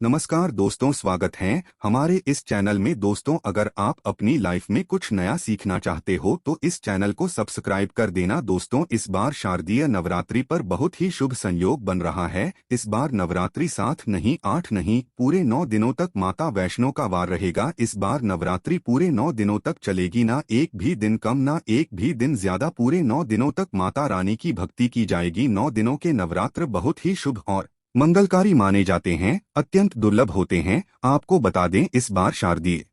नमस्कार दोस्तों, स्वागत है हमारे इस चैनल में। दोस्तों, अगर आप अपनी लाइफ में कुछ नया सीखना चाहते हो तो इस चैनल को सब्सक्राइब कर देना। दोस्तों, इस बार शारदीय नवरात्रि पर बहुत ही शुभ संयोग बन रहा है। इस बार नवरात्रि 7 नहीं 8 नहीं पूरे 9 दिनों तक माता वैष्णो का वार रहेगा। इस बार नवरात्रि पूरे 9 दिनों तक चलेगी, ना एक भी दिन कम ना एक भी दिन ज्यादा। पूरे 9 दिनों तक माता रानी की भक्ति की जाएगी। 9 दिनों के नवरात्र बहुत ही शुभ और मंगलकारी माने जाते हैं, अत्यंत दुर्लभ होते हैं। आपको बता दें, इस बार शारदीय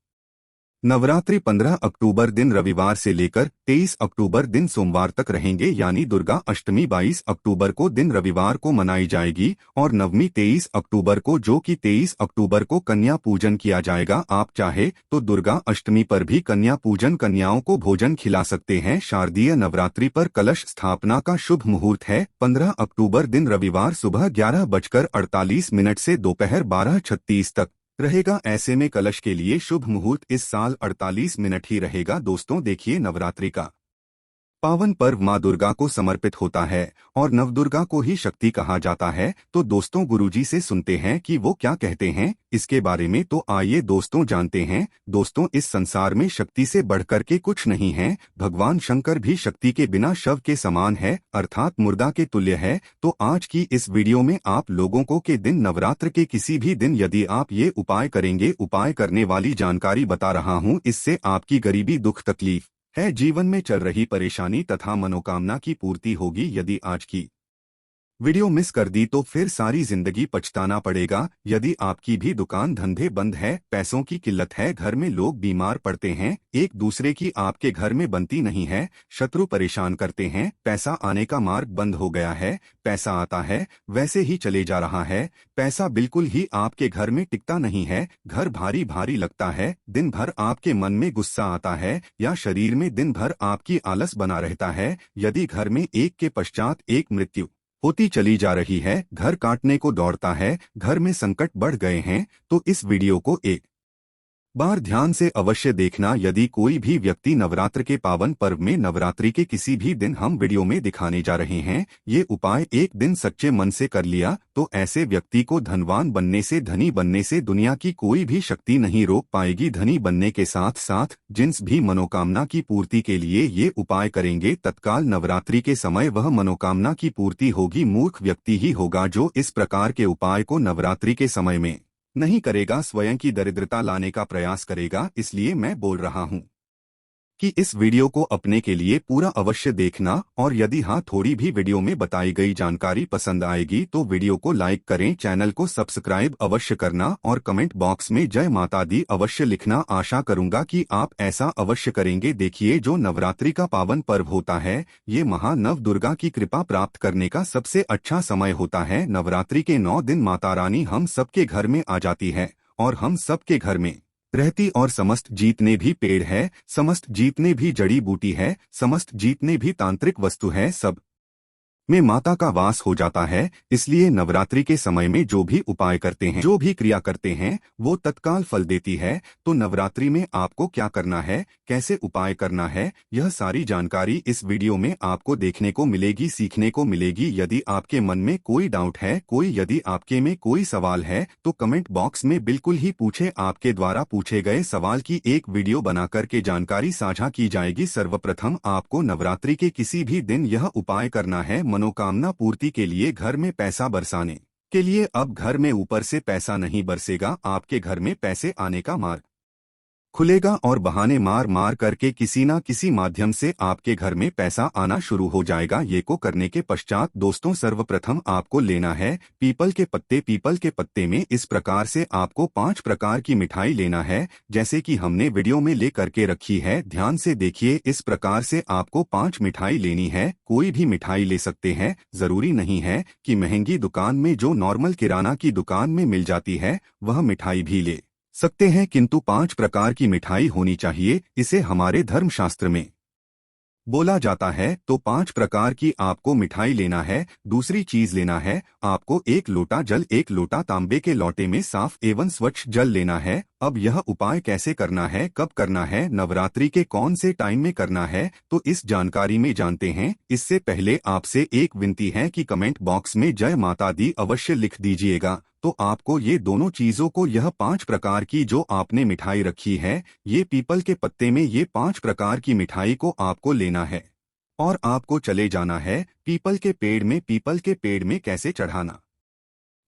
नवरात्रि 15 अक्टूबर दिन रविवार से लेकर 23 अक्टूबर दिन सोमवार तक रहेंगे, यानी दुर्गा अष्टमी 22 अक्टूबर को दिन रविवार को मनाई जाएगी और नवमी 23 अक्टूबर को, जो कि 23 अक्टूबर को कन्या पूजन किया जाएगा। आप चाहे तो दुर्गा अष्टमी पर भी कन्या पूजन, कन्याओं को भोजन खिला सकते हैं। शारदीय नवरात्रि पर कलश स्थापना का शुभ मुहूर्त है 15 अक्टूबर दिन रविवार सुबह 11:48 से दोपहर 12:36 तक रहेगा। ऐसे में कलश के लिए शुभ मुहूर्त इस साल 48 मिनट ही रहेगा। दोस्तों देखिए, नवरात्रि का पावन पर्व माँ दुर्गा को समर्पित होता है और नवदुर्गा को ही शक्ति कहा जाता है। तो दोस्तों, गुरुजी से सुनते हैं कि वो क्या कहते हैं इसके बारे में। तो आइए दोस्तों जानते हैं। दोस्तों, इस संसार में शक्ति से बढ़कर के कुछ नहीं है। भगवान शंकर भी शक्ति के बिना शव के समान है, अर्थात मुर्दा के तुल्य है। तो आज की इस वीडियो में आप लोगों को के दिन, नवरात्र के किसी भी दिन यदि आप ये उपाय करेंगे, उपाय करने वाली जानकारी बता रहा हूँ। इससे आपकी गरीबी, दुख, तकलीफ है, जीवन में चल रही परेशानी तथा मनोकामना की पूर्ति होगी। यदि आज की वीडियो मिस कर दी तो फिर सारी जिंदगी पछताना पड़ेगा। यदि आपकी भी दुकान धंधे बंद है, पैसों की किल्लत है, घर में लोग बीमार पड़ते हैं, एक दूसरे की आपके घर में बनती नहीं है, शत्रु परेशान करते हैं, पैसा आने का मार्ग बंद हो गया है, पैसा आता है वैसे ही चले जा रहा है, पैसा बिल्कुल ही आपके घर में टिकता नहीं है, घर भारी भारी लगता है, दिन भर आपके मन में गुस्सा आता है या शरीर में दिन भर आपकी आलस बना रहता है, यदि घर में एक के पश्चात एक मृत्यु होती चली जा रही है, घर काटने को दौड़ता है, घर में संकट बढ़ गए हैं, तो इस वीडियो को एक बार ध्यान से अवश्य देखना। यदि कोई भी व्यक्ति नवरात्र के पावन पर्व में, नवरात्रि के किसी भी दिन हम वीडियो में दिखाने जा रहे हैं, ये उपाय एक दिन सच्चे मन से कर लिया तो ऐसे व्यक्ति को धनवान बनने से, धनी बनने से दुनिया की कोई भी शक्ति नहीं रोक पाएगी। धनी बनने के साथ साथ जिस भी मनोकामना की पूर्ति के लिए ये उपाय करेंगे, तत्काल नवरात्रि के समय वह मनोकामना की पूर्ति होगी। मूर्ख व्यक्ति ही होगा जो इस प्रकार के उपाय को नवरात्रि के समय में नहीं करेगा, स्वयं की दरिद्रता लाने का प्रयास करेगा। इसलिए मैं बोल रहा हूं कि इस वीडियो को अपने के लिए पूरा अवश्य देखना, और यदि हाँ, थोड़ी भी वीडियो में बताई गई जानकारी पसंद आएगी तो वीडियो को लाइक करें, चैनल को सब्सक्राइब अवश्य करना और कमेंट बॉक्स में जय माता दी अवश्य लिखना। आशा करूंगा कि आप ऐसा अवश्य करेंगे। देखिए, जो नवरात्रि का पावन पर्व होता है, ये महानव दुर्गा की कृपा प्राप्त करने का सबसे अच्छा समय होता है। नवरात्रि के 9 दिन माता रानी हम सबके घर में आ जाती है और हम सबके घर में रहती, और समस्त जीतने भी पेड़ है, समस्त जीतने भी जड़ी बूटी है, समस्त जीतने भी तांत्रिक वस्तु है, सब में माता का वास हो जाता है। इसलिए नवरात्रि के समय में जो भी उपाय करते हैं, जो भी क्रिया करते हैं, वो तत्काल फल देती है। तो नवरात्रि में आपको क्या करना है, कैसे उपाय करना है, यह सारी जानकारी इस वीडियो में आपको देखने को मिलेगी, सीखने को मिलेगी। यदि आपके मन में कोई डाउट है, यदि आपके में कोई सवाल है, तो कमेंट बॉक्स में बिल्कुल ही पूछे। आपके द्वारा पूछे गए सवाल की एक वीडियो बना करके जानकारी साझा की जाएगी। सर्वप्रथम आपको नवरात्रि के किसी भी दिन यह उपाय करना है मनोकामना पूर्ति के लिए, घर में पैसा बरसाने के लिए। अब घर में ऊपर से पैसा नहीं बरसेगा, आपके घर में पैसे आने का मार्ग खुलेगा और बहाने मार मार करके किसी ना किसी माध्यम से आपके घर में पैसा आना शुरू हो जाएगा। ये को करने के पश्चात दोस्तों, सर्वप्रथम आपको लेना है पीपल के पत्ते। पीपल के पत्ते में इस प्रकार से आपको 5 प्रकार की मिठाई लेना है, जैसे कि हमने वीडियो में ले करके रखी है। ध्यान से देखिए, इस प्रकार से आपको 5 मिठाई लेनी है। कोई भी मिठाई ले सकते हैं, जरूरी नहीं है कि महंगी दुकान में, जो नॉर्मल किराना की दुकान में मिल जाती है, वह मिठाई भी ले सकते हैं, किंतु 5 प्रकार की मिठाई होनी चाहिए। इसे हमारे धर्मशास्त्र में बोला जाता है। तो 5 प्रकार की आपको मिठाई लेना है। दूसरी चीज लेना है आपको 1 लोटा जल, 1 लोटा तांबे के लोटे में साफ एवं स्वच्छ जल लेना है। अब यह उपाय कैसे करना है, कब करना है, नवरात्रि के कौन से टाइम में करना है, तो इस जानकारी में जानते हैं। इससे पहले आपसे एक विनती है कि कमेंट बॉक्स में जय माता दी अवश्य लिख दीजिएगा, तो आपको ये दोनों चीजों को, यह 5 प्रकार की जो आपने मिठाई रखी है, ये पीपल के पत्ते में ये 5 प्रकार की मिठाई को आपको लेना है और आपको चले जाना है पीपल के पेड़ में। पीपल के पेड़ में कैसे चढ़ाना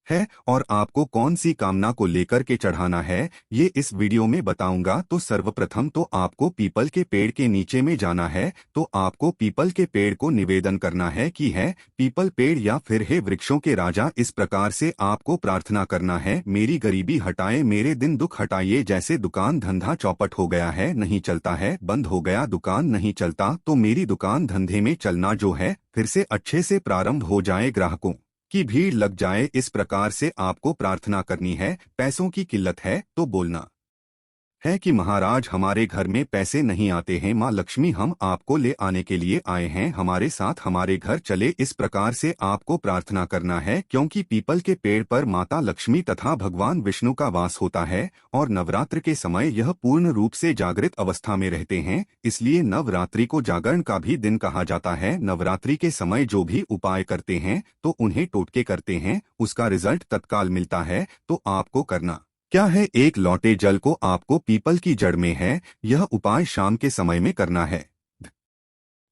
है और आपको कौन सी कामना को लेकर के चढ़ाना है, ये इस वीडियो में बताऊंगा। तो सर्वप्रथम तो आपको पीपल के पेड़ के नीचे में जाना है। तो आपको पीपल के पेड़ को निवेदन करना है कि है पीपल पेड़ या फिर हे वृक्षों के राजा, इस प्रकार से आपको प्रार्थना करना है, मेरी गरीबी हटाए, मेरे दिन दुख हटाइए। जैसे दुकान धंधा चौपट हो गया है, नहीं चलता है, बंद हो गया, दुकान नहीं चलता, तो मेरी दुकान धंधे में चलना जो है फिर से अच्छे से प्रारंभ हो जाए, ग्राहकों की भीड़ लग जाए। इस प्रकार से आपको प्रार्थना करनी है। पैसों की किल्लत है तो बोलना है कि महाराज हमारे घर में पैसे नहीं आते हैं, माँ लक्ष्मी हम आपको ले आने के लिए आए हैं, हमारे साथ हमारे घर चले। इस प्रकार से आपको प्रार्थना करना है, क्योंकि पीपल के पेड़ पर माता लक्ष्मी तथा भगवान विष्णु का वास होता है और नवरात्र के समय यह पूर्ण रूप से जागृत अवस्था में रहते हैं, इसलिए नवरात्रि को जागरण का भी दिन कहा जाता है। नवरात्रि के समय जो भी उपाय करते हैं तो उन्हें टोटके करते हैं, उसका रिजल्ट तत्काल मिलता है। तो आपको करना क्या है, एक लोटे जल को आपको पीपल की जड़ में है, यह उपाय शाम के समय में करना है।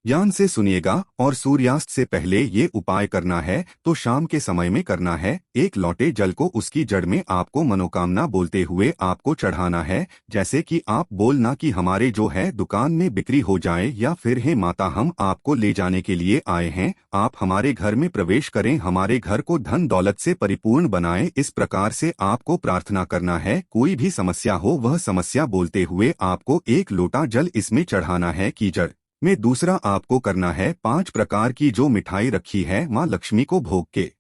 ध्यान से सुनिएगा और सूर्यास्त से पहले ये उपाय करना है, तो शाम के समय में करना है। एक लोटे जल को उसकी जड़ में आपको मनोकामना बोलते हुए आपको चढ़ाना है। जैसे कि आप बोलना कि हमारे जो है दुकान में बिक्री हो जाए, या फिर हे माता हम आपको ले जाने के लिए आए हैं, आप हमारे घर में प्रवेश करें, हमारे घर को धन दौलत से परिपूर्ण बनाएं। इस प्रकार से आपको प्रार्थना करना है। कोई भी समस्या हो वह समस्या बोलते हुए आपको एक लोटा जल इसमें चढ़ाना है की जड़ में। दूसरा आपको करना है 5 प्रकार की जो मिठाई रखी है माँ लक्ष्मी को भोग के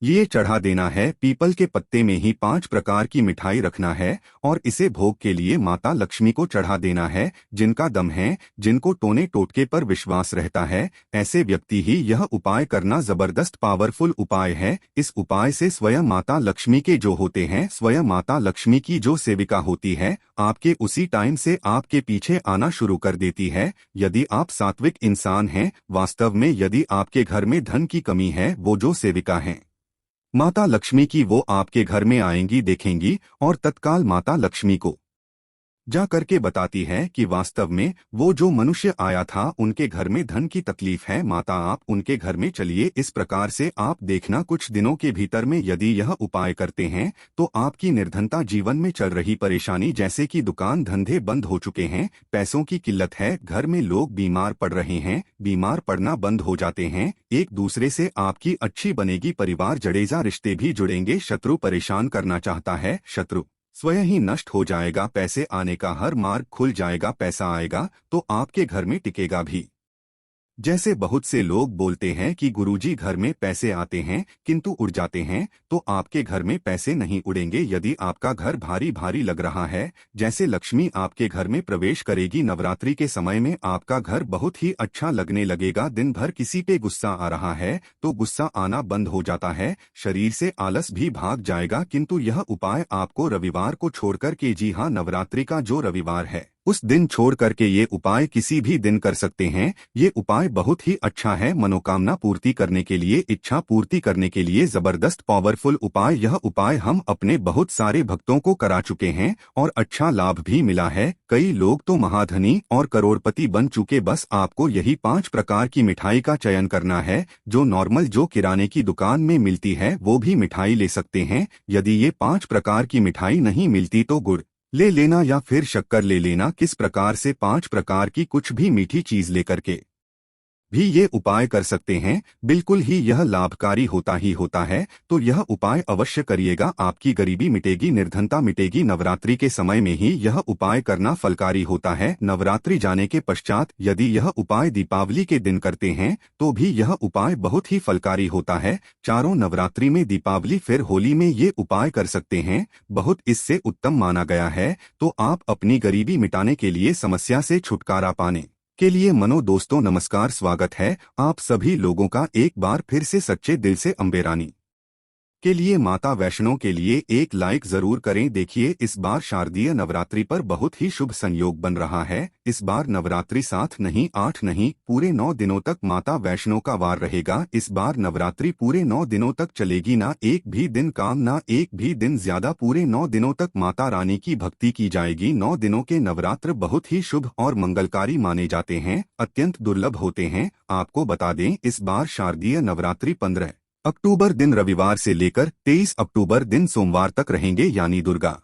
ये चढ़ा देना है। पीपल के पत्ते में ही 5 प्रकार की मिठाई रखना है और इसे भोग के लिए माता लक्ष्मी को चढ़ा देना है। जिनका दम है, जिनको टोने टोटके पर विश्वास रहता है, ऐसे व्यक्ति ही यह उपाय करना जबरदस्त पावरफुल उपाय है। इस उपाय से स्वयं माता लक्ष्मी के जो होते हैं, स्वयं माता लक्ष्मी की जो सेविका होती है, आपके उसी टाइम से आपके पीछे आना शुरू कर देती है। यदि आप सात्विक इंसान हैं, वास्तव में यदि आपके घर में धन की कमी है, वो जो सेविका हैं माता लक्ष्मी की, वो आपके घर में आएंगी, देखेंगी और तत्काल माता लक्ष्मी को जा करके बताती है कि वास्तव में वो जो मनुष्य आया था उनके घर में धन की तकलीफ है, माता आप उनके घर में चलिए। इस प्रकार से आप देखना कुछ दिनों के भीतर में यदि यह उपाय करते हैं तो आपकी निर्धनता, जीवन में चल रही परेशानी, जैसे कि दुकान धंधे बंद हो चुके हैं, पैसों की किल्लत है, घर में लोग बीमार पड़ रहे हैं, बीमार पड़ना बंद हो जाते हैं, एक दूसरे से आपकी अच्छी बनेगी, परिवार जड़ेजा रिश्ते भी जुड़ेंगे, शत्रु परेशान करना चाहता है, शत्रु स्वयं ही नष्ट हो जाएगा, पैसे आने का हर मार्ग खुल जाएगा, पैसा आएगा तो आपके घर में टिकेगा भी। जैसे बहुत से लोग बोलते हैं कि गुरुजी घर में पैसे आते हैं किंतु उड़ जाते हैं, तो आपके घर में पैसे नहीं उड़ेंगे। यदि आपका घर भारी भारी लग रहा है, जैसे लक्ष्मी आपके घर में प्रवेश करेगी नवरात्रि के समय में, आपका घर बहुत ही अच्छा लगने लगेगा। दिन भर किसी पे गुस्सा आ रहा है तो गुस्सा आना बंद हो जाता है, शरीर से आलस भी भाग जाएगा। किंतु यह उपाय आपको रविवार को छोड़कर के, जी हाँ, नवरात्रि का जो रविवार है उस दिन छोड़ करके ये उपाय किसी भी दिन कर सकते हैं। ये उपाय बहुत ही अच्छा है, मनोकामना पूर्ति करने के लिए, इच्छा पूर्ति करने के लिए जबरदस्त पावरफुल उपाय। यह उपाय हम अपने बहुत सारे भक्तों को करा चुके हैं और अच्छा लाभ भी मिला है। कई लोग तो महाधनी और करोड़पति बन चुके। बस आपको यही 5 प्रकार की मिठाई का चयन करना है, जो नॉर्मल जो किराने की दुकान में मिलती है वो भी मिठाई ले सकते हैं। यदि ये 5 प्रकार की मिठाई नहीं मिलती तो गुड़ ले लेना या फिर शक्कर ले लेना। किस प्रकार से 5 प्रकार की कुछ भी मीठी चीज लेकर के भी ये उपाय कर सकते हैं, बिल्कुल ही यह लाभकारी होता ही होता है। तो यह उपाय अवश्य करिएगा, आपकी गरीबी मिटेगी, निर्धनता मिटेगी। नवरात्रि के समय में ही यह उपाय करना फलकारी होता है। नवरात्रि जाने के पश्चात यदि यह उपाय दीपावली के दिन करते हैं तो भी यह उपाय बहुत ही फलकारी होता है। चारों नवरात्रि में, दीपावली फिर होली में ये उपाय कर सकते हैं, बहुत इससे उत्तम माना गया है। तो आप अपनी गरीबी मिटाने के लिए, समस्या से छुटकारा पाने के लिए, मनो दोस्तों नमस्कार, स्वागत है आप सभी लोगों का एक बार फिर से सच्चे दिल से अम्बे रानी के लिए माता वैष्णो के लिए एक लाइक जरूर करें। देखिए, इस बार शारदीय नवरात्रि पर बहुत ही शुभ संयोग बन रहा है। इस बार नवरात्रि 7 नहीं 8 नहीं पूरे 9 दिनों तक माता वैष्णो का वार रहेगा। इस बार नवरात्रि पूरे 9 दिनों तक चलेगी, ना एक भी दिन काम ना एक भी दिन ज्यादा। पूरे 9 दिनों तक माता रानी की भक्ति की जाएगी। 9 दिनों के नवरात्र बहुत ही शुभ और मंगलकारी माने जाते हैं, अत्यंत दुर्लभ होते हैं। आपको बता दें, इस बार शारदीय नवरात्रि 15 अक्टूबर दिन रविवार से लेकर 23 अक्टूबर दिन सोमवार तक रहेंगे, यानी दुर्गा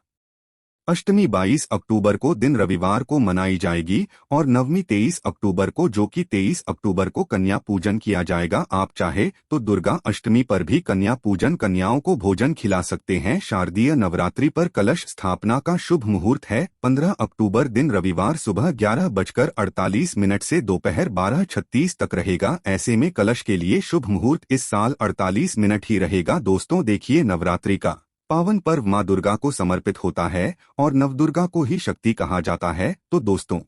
अष्टमी 22 अक्टूबर को दिन रविवार को मनाई जाएगी और नवमी 23 अक्टूबर को, जो कि 23 अक्टूबर को कन्या पूजन किया जाएगा। आप चाहे तो दुर्गा अष्टमी पर भी कन्या पूजन, कन्याओं को भोजन खिला सकते हैं। शारदीय नवरात्रि पर कलश स्थापना का शुभ मुहूर्त है 15 अक्टूबर दिन रविवार सुबह 11:48 से दोपहर 12:36 तक रहेगा। ऐसे में कलश के लिए शुभ मुहूर्त इस साल 48 मिनट ही रहेगा। दोस्तों देखिए, नवरात्रि का पावन पर्व माँ दुर्गा को समर्पित होता है और नवदुर्गा को ही शक्ति कहा जाता है। तो दोस्तों,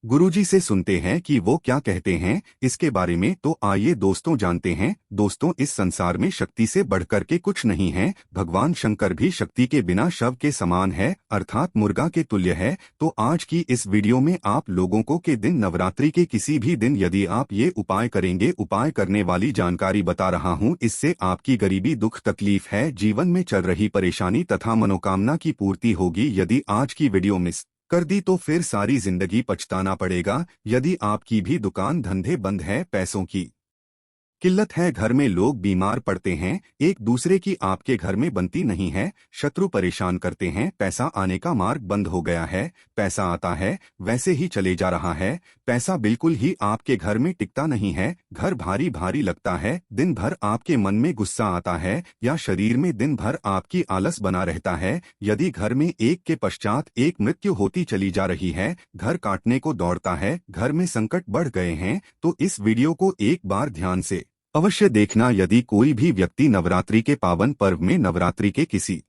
गुरुजी से सुनते हैं कि वो क्या कहते हैं इसके बारे में। तो आइए दोस्तों जानते हैं। दोस्तों, इस संसार में शक्ति से बढ़कर के कुछ नहीं है। भगवान शंकर भी शक्ति के बिना शव के समान है, अर्थात मुर्गा के तुल्य है। तो आज की इस वीडियो में आप लोगों को के दिन, नवरात्रि के किसी भी दिन यदि आप ये उपाय करेंगे, उपाय करने वाली जानकारी बता रहा हूँ, इससे आपकी गरीबी, दुख, तकलीफ है, जीवन में चल रही परेशानी तथा मनोकामना की पूर्ति होगी। यदि आज की वीडियो मिस कर दी तो फिर सारी जिंदगी पछताना पड़ेगा। यदि आपकी भी दुकान धंधे बंद है, पैसों की किल्लत है, घर में लोग बीमार पड़ते हैं, एक दूसरे की आपके घर में बनती नहीं है, शत्रु परेशान करते हैं, पैसा आने का मार्ग बंद हो गया है, पैसा आता है वैसे ही चले जा रहा है, पैसा बिल्कुल ही आपके घर में टिकता नहीं है, घर भारी भारी लगता है, दिन भर आपके मन में गुस्सा आता है या शरीर में दिन भर आपकी आलस बना रहता है, यदि घर में एक के पश्चात एक मृत्यु होती चली जा रही है, घर काटने को दौड़ता है, घर में संकट बढ़ गए हैं, तो इस वीडियो को एक बार ध्यान से अवश्य देखना। यदि कोई भी व्यक्ति नवरात्रि के पावन पर्व में, नवरात्रि के किसी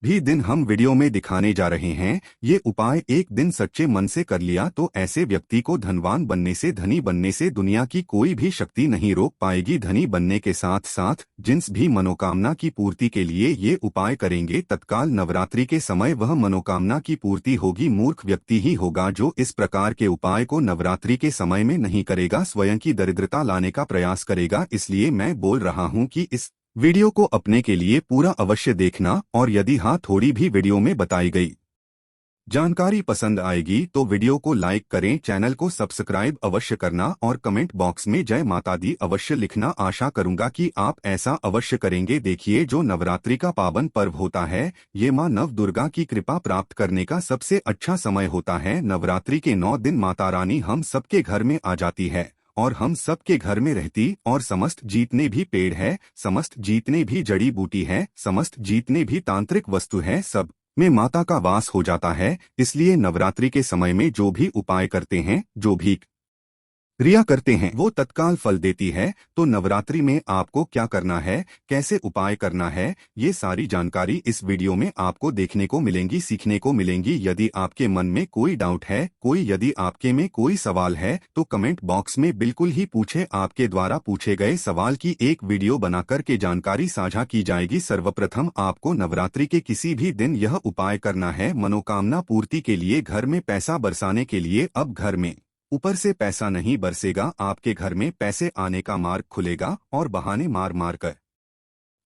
भी दिन हम वीडियो में दिखाने जा रहे हैं, ये उपाय एक दिन सच्चे मन से कर लिया तो ऐसे व्यक्ति को धनवान बनने से, धनी बनने से दुनिया की कोई भी शक्ति नहीं रोक पाएगी। धनी बनने के साथ साथ जिस भी मनोकामना की पूर्ति के लिए ये उपाय करेंगे, तत्काल नवरात्रि के समय वह मनोकामना की पूर्ति होगी। मूर्ख व्यक्ति ही होगा जो इस प्रकार के उपाय को नवरात्रि के समय में नहीं करेगा, स्वयं की दरिद्रता लाने का प्रयास करेगा। इसलिए मैं बोल रहा हूँ कि इस वीडियो को अपने के लिए पूरा अवश्य देखना, और यदि हाँ, थोड़ी भी वीडियो में बताई गई जानकारी पसंद आएगी तो वीडियो को लाइक करें, चैनल को सब्सक्राइब अवश्य करना और कमेंट बॉक्स में जय माता दी अवश्य लिखना। आशा करूंगा कि आप ऐसा अवश्य करेंगे। देखिए, जो नवरात्रि का पावन पर्व होता है, ये माँ नव दुर्गा की कृपा प्राप्त करने का सबसे अच्छा समय होता है। नवरात्रि के 9 दिन माता रानी हम सबके घर में आ जाती है और हम सबके घर में रहती, और समस्त जितने भी पेड़ है, समस्त जितने भी जड़ी बूटी है, समस्त जितने भी तांत्रिक वस्तु है, सब में माता का वास हो जाता है। इसलिए नवरात्रि के समय में जो भी उपाय करते हैं, जो भी क्रिया करते हैं, वो तत्काल फल देती है। तो नवरात्रि में आपको क्या करना है, कैसे उपाय करना है, ये सारी जानकारी इस वीडियो में आपको देखने को मिलेंगी, सीखने को मिलेंगी। यदि आपके मन में कोई डाउट है, यदि आपके में कोई सवाल है, तो कमेंट बॉक्स में बिल्कुल ही पूछे। आपके द्वारा पूछे गए सवाल की एक वीडियो बनाकर के जानकारी साझा की जाएगी। सर्वप्रथम आपको नवरात्रि के किसी भी दिन यह उपाय करना है, मनोकामना पूर्ति के लिए, घर में पैसा बरसाने के लिए। अब घर में ऊपर से पैसा नहीं बरसेगा, आपके घर में पैसे आने का मार्ग खुलेगा और बहाने मार मार कर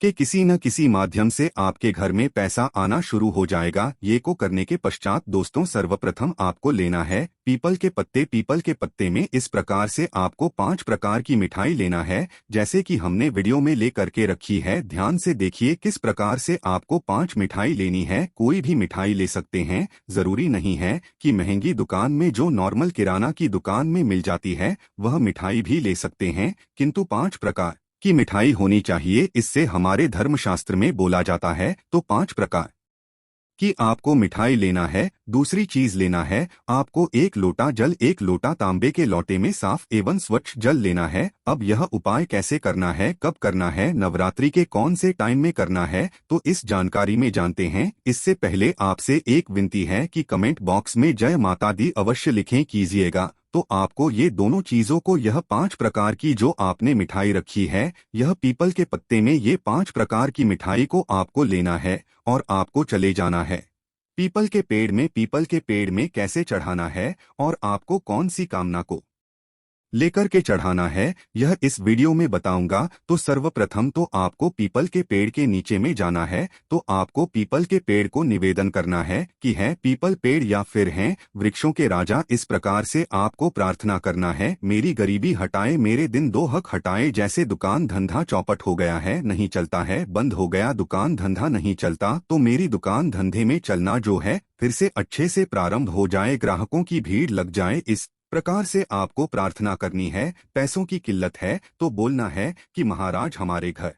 कि किसी न किसी माध्यम से आपके घर में पैसा आना शुरू हो जाएगा। ये को करने के पश्चात दोस्तों, सर्वप्रथम आपको लेना है पीपल के पत्ते। पीपल के पत्ते में इस प्रकार से आपको 5 प्रकार की मिठाई लेना है, जैसे कि हमने वीडियो में ले करके रखी है। ध्यान से देखिए किस प्रकार से आपको 5 मिठाई लेनी है। कोई भी मिठाई ले सकते हैं, जरूरी नहीं है कि महंगी दुकान में जो नॉर्मल किराना की दुकान में मिल जाती है वह मिठाई भी ले सकते हैं, किंतु 5 प्रकार की मिठाई होनी चाहिए। इससे हमारे धर्मशास्त्र में बोला जाता है। तो 5 प्रकार की आपको मिठाई लेना है। दूसरी चीज लेना है आपको 1 लोटा जल, 1 लोटा तांबे के लोटे में साफ एवं स्वच्छ जल लेना है। अब यह उपाय कैसे करना है, कब करना है, नवरात्रि के कौन से टाइम में करना है, तो इस जानकारी में जानते हैं। इससे पहले आपसे एक विनती है कि कमेंट बॉक्स में जय माता दी अवश्य लिखें कीजिएगा। तो आपको ये दोनों चीजों को, यह 5 प्रकार की जो आपने मिठाई रखी है, यह पीपल के पत्ते में ये 5 प्रकार की मिठाई को आपको लेना है और आपको चले जाना है पीपल के पेड़ में कैसे चढ़ाना है और आपको कौन सी कामना को लेकर के चढ़ाना है, यह इस वीडियो में बताऊंगा। तो सर्वप्रथम तो आपको पीपल के पेड़ के नीचे में जाना है। तो आपको पीपल के पेड़ को निवेदन करना है कि है पीपल पेड़ या फिर हैं वृक्षों के राजा, इस प्रकार से आपको प्रार्थना करना है, मेरी गरीबी हटाए, मेरे दिन दो हक हटाए। जैसे दुकान धंधा चौपट हो गया है, नहीं चलता है, बंद हो गया दुकान धंधा नहीं चलता, तो मेरी दुकान धंधे में चलना जो है फिर से अच्छे से प्रारंभ हो जाए, ग्राहकों की भीड़ लग जाए। इस प्रकार से आपको प्रार्थना करनी है। पैसों की किल्लत है तो बोलना है कि महाराज हमारे घर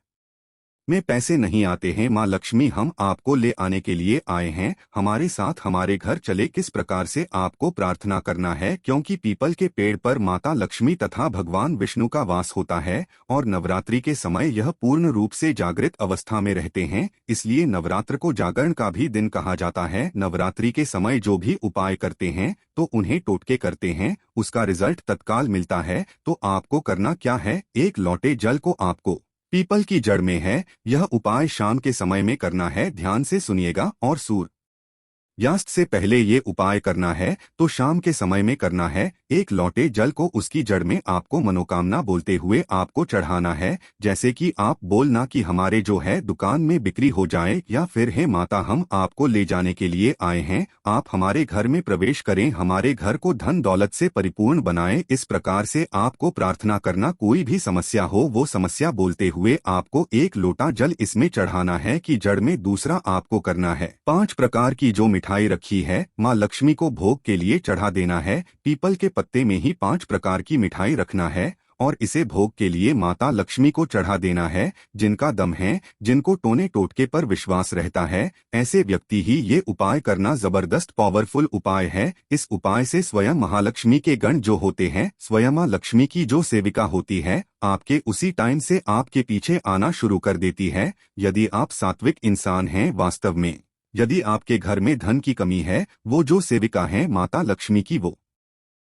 में पैसे नहीं आते हैं, माँ लक्ष्मी हम आपको ले आने के लिए आए हैं, हमारे साथ हमारे घर चले। किस प्रकार से आपको प्रार्थना करना है, क्योंकि पीपल के पेड़ पर माता लक्ष्मी तथा भगवान विष्णु का वास होता है और नवरात्रि के समय यह पूर्ण रूप से जागृत अवस्था में रहते हैं, इसलिए नवरात्र को जागरण का भी दिन कहा जाता है। नवरात्रि के समय जो भी उपाय करते हैं तो उन्हें टोटके करते हैं, उसका रिजल्ट तत्काल मिलता है। तो आपको करना क्या है, एक लोटे जल को आपको पीपल की जड़ में है, यह उपाय शाम के समय में करना है, ध्यान से सुनिएगा। और सूर्यास्त से पहले ये उपाय करना है, तो शाम के समय में करना है। एक लोटे जल को उसकी जड़ में आपको मनोकामना बोलते हुए आपको चढ़ाना है, जैसे कि आप बोलना कि हमारे जो है दुकान में बिक्री हो जाए, या फिर हे माता हम आपको ले जाने के लिए आए हैं, आप हमारे घर में प्रवेश करें, हमारे घर को धन दौलत से परिपूर्ण बनाएं। इस प्रकार से आपको प्रार्थना करना, कोई भी समस्या हो वो समस्या बोलते हुए आपको एक लोटा जल इसमें चढ़ाना है कि जड़ में। दूसरा आपको करना है 5 प्रकार की जो मिठाई रखी है माँ लक्ष्मी को भोग के लिए चढ़ा देना है। पीपल के पत्ते में ही 5 प्रकार की मिठाई रखना है और इसे भोग के लिए माता लक्ष्मी को चढ़ा देना है। जिनका दम है, जिनको टोने टोटके पर विश्वास रहता है, ऐसे व्यक्ति ही ये उपाय करना। जबरदस्त पावरफुल उपाय है। इस उपाय से स्वयं महालक्ष्मी के गण जो होते हैं, स्वयं माँ लक्ष्मी की जो सेविका होती है, आपके उसी टाइम से आपके पीछे आना शुरू कर देती है। यदि आप सात्विक इंसान हैं, वास्तव में यदि आपके घर में धन की कमी है, वो जो सेविका हैं माता लक्ष्मी की, वो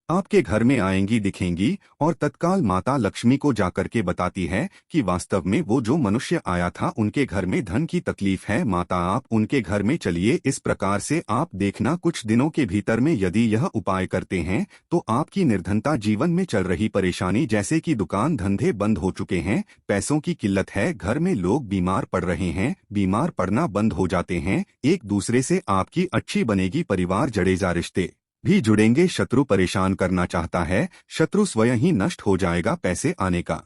आपके घर में आएंगी, दिखेंगी और तत्काल माता लक्ष्मी को जाकर के बताती है कि वास्तव में वो जो मनुष्य आया था उनके घर में धन की तकलीफ है, माता आप उनके घर में चलिए। इस प्रकार से आप देखना कुछ दिनों के भीतर में यदि यह उपाय करते हैं तो आपकी निर्धनता, जीवन में चल रही परेशानी, जैसे कि दुकान धंधे बंद हो चुके हैं, पैसों की किल्लत है, घर में लोग बीमार पड़ रहे हैं, बीमार पड़ना बंद हो जाते हैं, एक दूसरे से आपकी अच्छी बनेगी, परिवार जड़ेजा रिश्ते भी जुड़ेंगे। शत्रु परेशान करना चाहता है, शत्रु स्वयं ही नष्ट हो जाएगा, पैसे आने का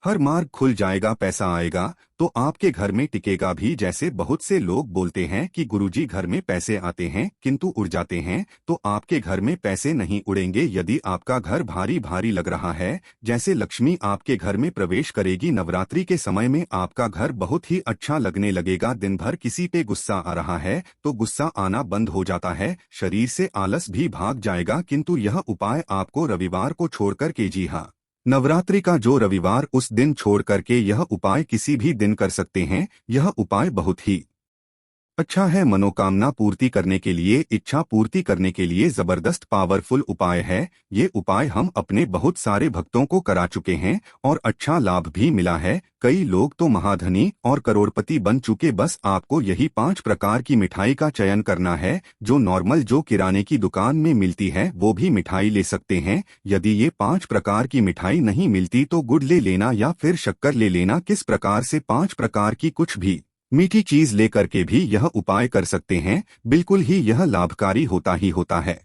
हर मार्ग खुल जाएगा, पैसा आएगा तो आपके घर में टिकेगा भी। जैसे बहुत से लोग बोलते हैं कि गुरुजी घर में पैसे आते हैं किंतु उड़ जाते हैं, तो आपके घर में पैसे नहीं उड़ेंगे। यदि आपका घर भारी भारी लग रहा है, जैसे लक्ष्मी आपके घर में प्रवेश करेगी, नवरात्रि के समय में आपका घर बहुत ही अच्छा लगने लगेगा। दिन भर किसी पे गुस्सा आ रहा है तो गुस्सा आना बंद हो जाता है, शरीर से आलस भी भाग जाएगा। किंतु यह उपाय आपको रविवार को छोड़कर के, जी हाँ, नवरात्रि का जो रविवार, उस दिन छोड़ करके यह उपाय किसी भी दिन कर सकते हैं। यह उपाय बहुत ही अच्छा है मनोकामना पूर्ति करने के लिए, इच्छा पूर्ति करने के लिए जबरदस्त पावरफुल उपाय है। ये उपाय हम अपने बहुत सारे भक्तों को करा चुके हैं और अच्छा लाभ भी मिला है। कई लोग तो महाधनी और करोड़पति बन चुके। बस आपको यही 5 प्रकार की मिठाई का चयन करना है, जो नॉर्मल जो किराने की दुकान में मिलती है वो भी मिठाई ले सकते हैं। यदि ये 5 प्रकार की मिठाई नहीं मिलती तो गुड़ ले लेना या फिर शक्कर ले लेना। किस प्रकार से 5 प्रकार की कुछ भी मीठी चीज लेकर के भी यह उपाय कर सकते हैं, बिल्कुल ही यह लाभकारी होता ही होता है।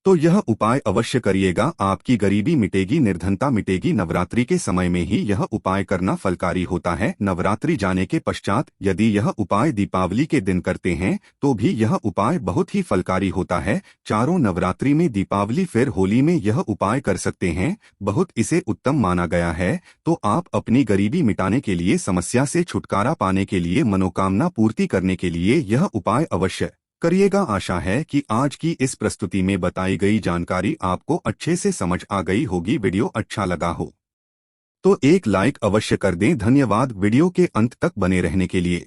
तो यह उपाय अवश्य करिएगा, आपकी गरीबी मिटेगी, निर्धनता मिटेगी। नवरात्रि के समय में ही यह उपाय करना फलकारी होता है। नवरात्रि जाने के पश्चात यदि यह उपाय दीपावली के दिन करते हैं तो भी यह उपाय बहुत ही फलकारी होता है। चारों नवरात्रि में, दीपावली फिर होली में यह उपाय कर सकते हैं, बहुत इसे उत्तम माना गया है। तो आप अपनी गरीबी मिटाने के लिए, समस्या से छुटकारा पाने के लिए, मनोकामना पूर्ति करने के लिए यह उपाय अवश्य करिएगा। आशा है कि आज की इस प्रस्तुति में बताई गई जानकारी आपको अच्छे से समझ आ गई होगी। वीडियो अच्छा लगा हो तो एक लाइक अवश्य कर दें। धन्यवाद वीडियो के अंत तक बने रहने के लिए।